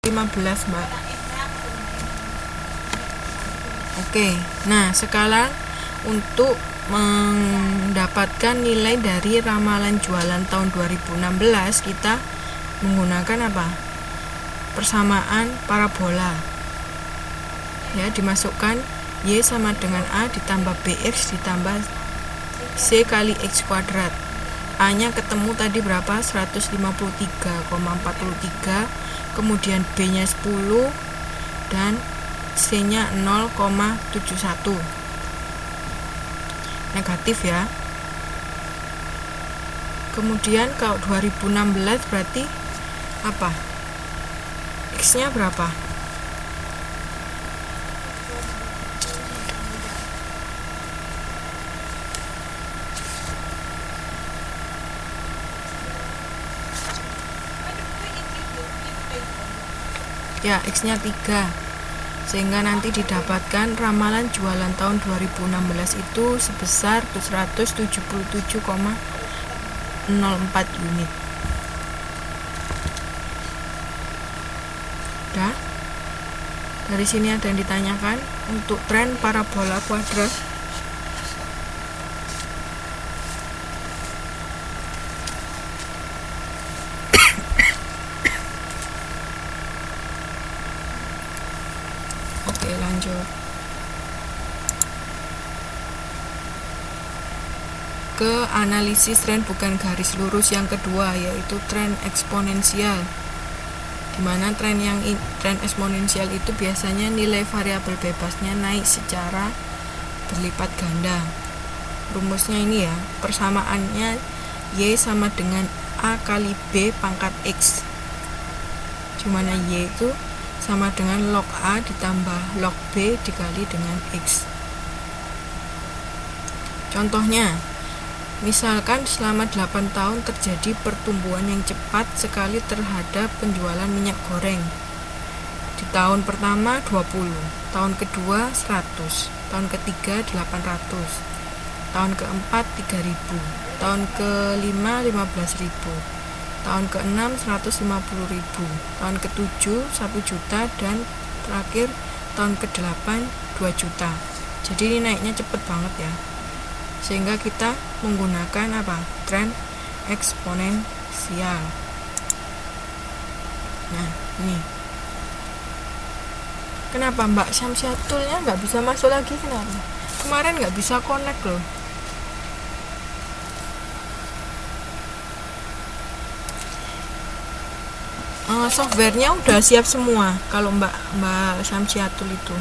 15, Mbak. Oke, nah sekarang untuk mendapatkan nilai dari ramalan jualan tahun 2016 kita menggunakan apa? Persamaan parabola. Ya, dimasukkan Y sama dengan A ditambah BX ditambah C kali X kuadrat. A nya ketemu tadi berapa? 153,43, kemudian B nya 10 dan C nya 0,71. Negatif ya. Kemudian kalau 2016 berarti apa? X nya berapa? Ya, X nya 3, sehingga nanti didapatkan ramalan jualan tahun 2016 itu sebesar 177,04 unit. Udah? Dari sini ada yang ditanyakan untuk tren parabola kuadrat. Oke, lanjut ke analisis tren bukan garis lurus yang kedua, yaitu tren eksponensial, dimana tren eksponensial itu biasanya nilai variabel bebasnya naik secara berlipat ganda. Rumusnya ini ya, persamaannya Y sama dengan A kali B pangkat X, dimana Y itu sama dengan log A ditambah log B dikali dengan X. Contohnya, misalkan selama 8 tahun terjadi pertumbuhan yang cepat sekali terhadap penjualan minyak goreng. Di tahun pertama 20, tahun kedua 100, tahun ketiga 800, tahun keempat 3000, tahun kelima 15.000, tahun ke-6 150.000, tahun ke-7 1 juta, dan terakhir tahun ke-8 2 juta. Jadi ini naiknya cepet banget ya, sehingga kita menggunakan apa? Tren eksponensial. Nah, ini kenapa Mbak Syamsiatulnya nggak bisa masuk lagi? Kenapa? Kemarin nggak bisa connect loh. Softwarenya udah siap semua kalau Mbak Syamsiatul itu.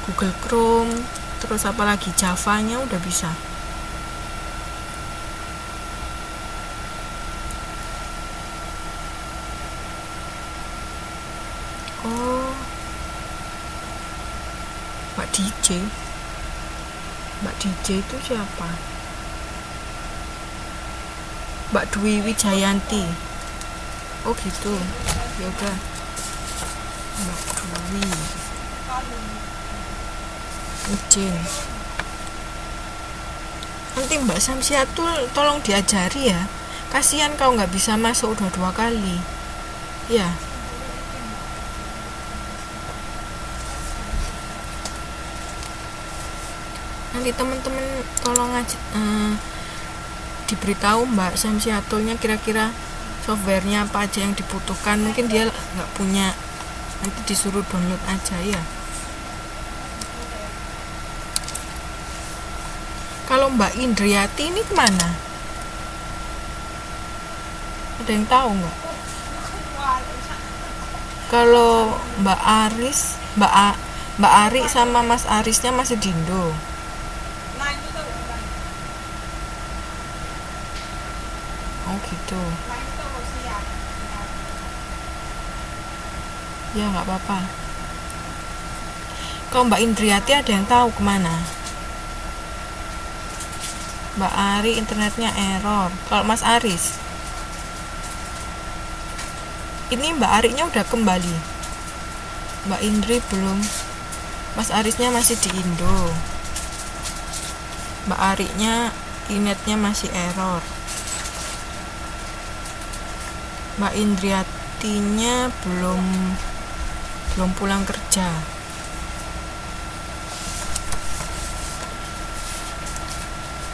Google Chrome, terus apalagi Java-nya udah bisa. Oh, Mbak DJ itu siapa? Mbak Dwi Wijayanti. Oh gitu, ya udah, Mbak Dwi izin. Nanti Mbak Syamsiatul tolong diajari ya, kasihan kau nggak bisa masuk udah 2 kali ya. Nanti teman-teman tolong diberitahu Mbak Syamsiatulnya kira-kira softwarenya apa aja yang dibutuhkan. Mungkin dia nggak punya, nanti disuruh download aja ya. Kalau Mbak Indriati ini kemana? Ada yang tahu nggak? Kalau Mbak Aris, Mbak Ari sama Mas Arisnya masih di Indo. Oh gitu. Ya nggak apa-apa. Kalau Mbak Indriati ada yang tahu kemana? Mbak Ari internetnya error. Kalau Mas Aris, ini Mbak Arinya udah kembali, Mbak Indri belum. Mas Arisnya masih di Indo. Mbak Arinya internetnya masih error. Mbak Indriati PPT-nya belum pulang kerja.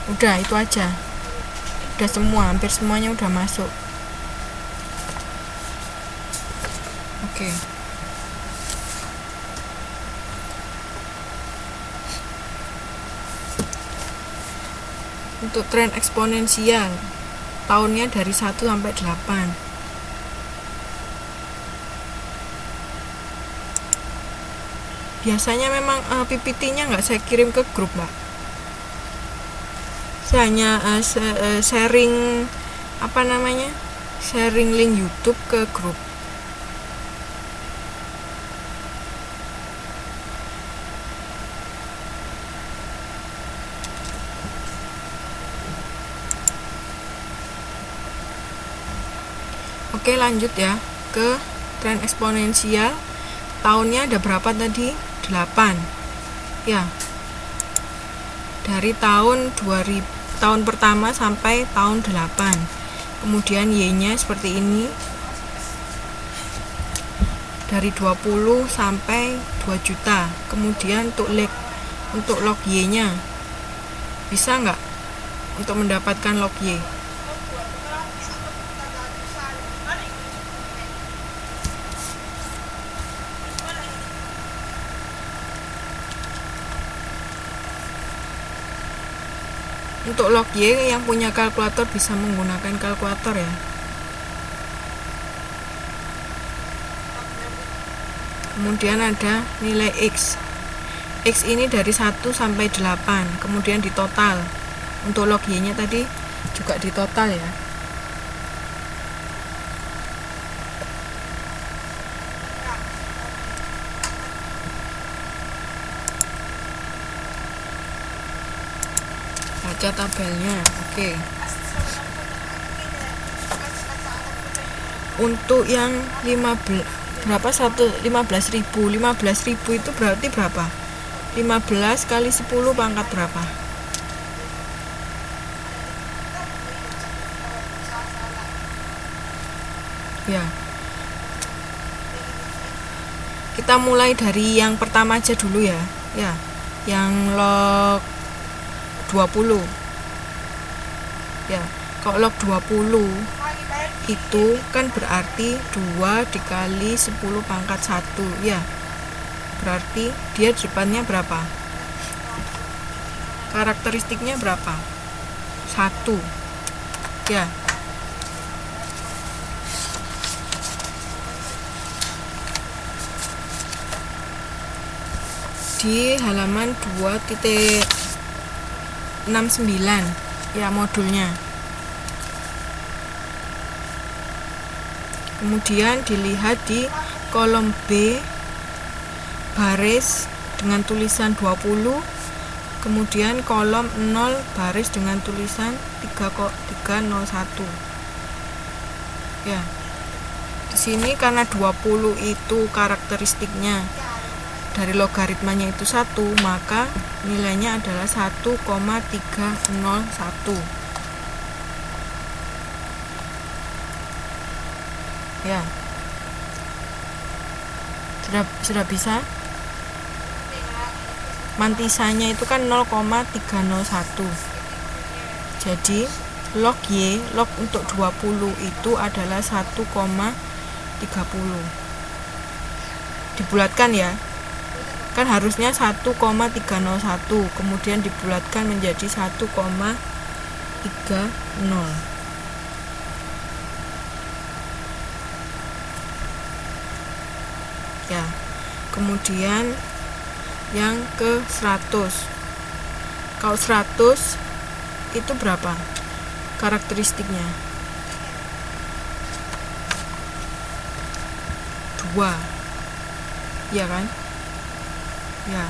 Udah, itu aja. Udah semua, hampir semuanya udah masuk. Oke. Untuk tren eksponensial, tahunnya dari 1 sampai 8. Biasanya memang PPT-nya nggak saya kirim ke grup, Mbak. Saya hanya sharing sharing link YouTube ke grup. Oke, lanjut ya ke tren eksponensial. Tahunnya ada berapa tadi? 8. Ya. Dari tahun pertama sampai tahun 8. Kemudian Y-nya seperti ini. Dari 20 sampai 2 juta. Kemudian untuk log Y-nya bisa nggak untuk mendapatkan log Y? Untuk log Y yang punya kalkulator bisa menggunakan kalkulator ya. Kemudian ada nilai X. X ini dari 1 sampai 8, kemudian ditotal. Untuk log Y-nya tadi juga ditotal ya. Baca tabelnya. Oke. Untuk yang 15.000 itu berarti berapa? 15 kali 10 pangkat berapa? Ya. Kita mulai dari yang pertama aja dulu ya. Ya. Yang log 20. Ya, kalau log 20 itu kan berarti 2 dikali 10 pangkat 1 ya. Berarti dia depannya berapa? Karakteristiknya berapa? 1. Ya. Di halaman 2.69 ya modulnya. Kemudian dilihat di kolom B baris dengan tulisan 20, kemudian kolom 0 baris dengan tulisan 301. Ya. Di sini karena 20 itu karakteristiknya dari logaritmanya itu 1, maka nilainya adalah 1,301. Ya. Sudah bisa? Mantisanya itu kan 0,301. Jadi log Y, log untuk 20 itu adalah 1,30. Dibulatkan ya. Kan harusnya 1,301, kemudian dibulatkan menjadi 1,30. Ya. Kemudian yang ke 100. Kalau 100 itu berapa karakteristiknya? 2. Iya kan? Ya.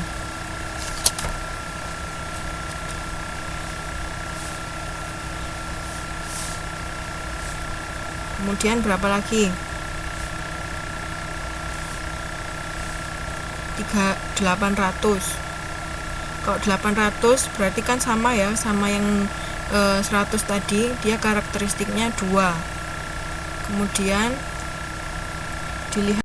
Kemudian berapa lagi? 800. Kalau 800 berarti kan sama ya, sama yang 100 tadi, dia karakteristiknya 2. Kemudian Dilihat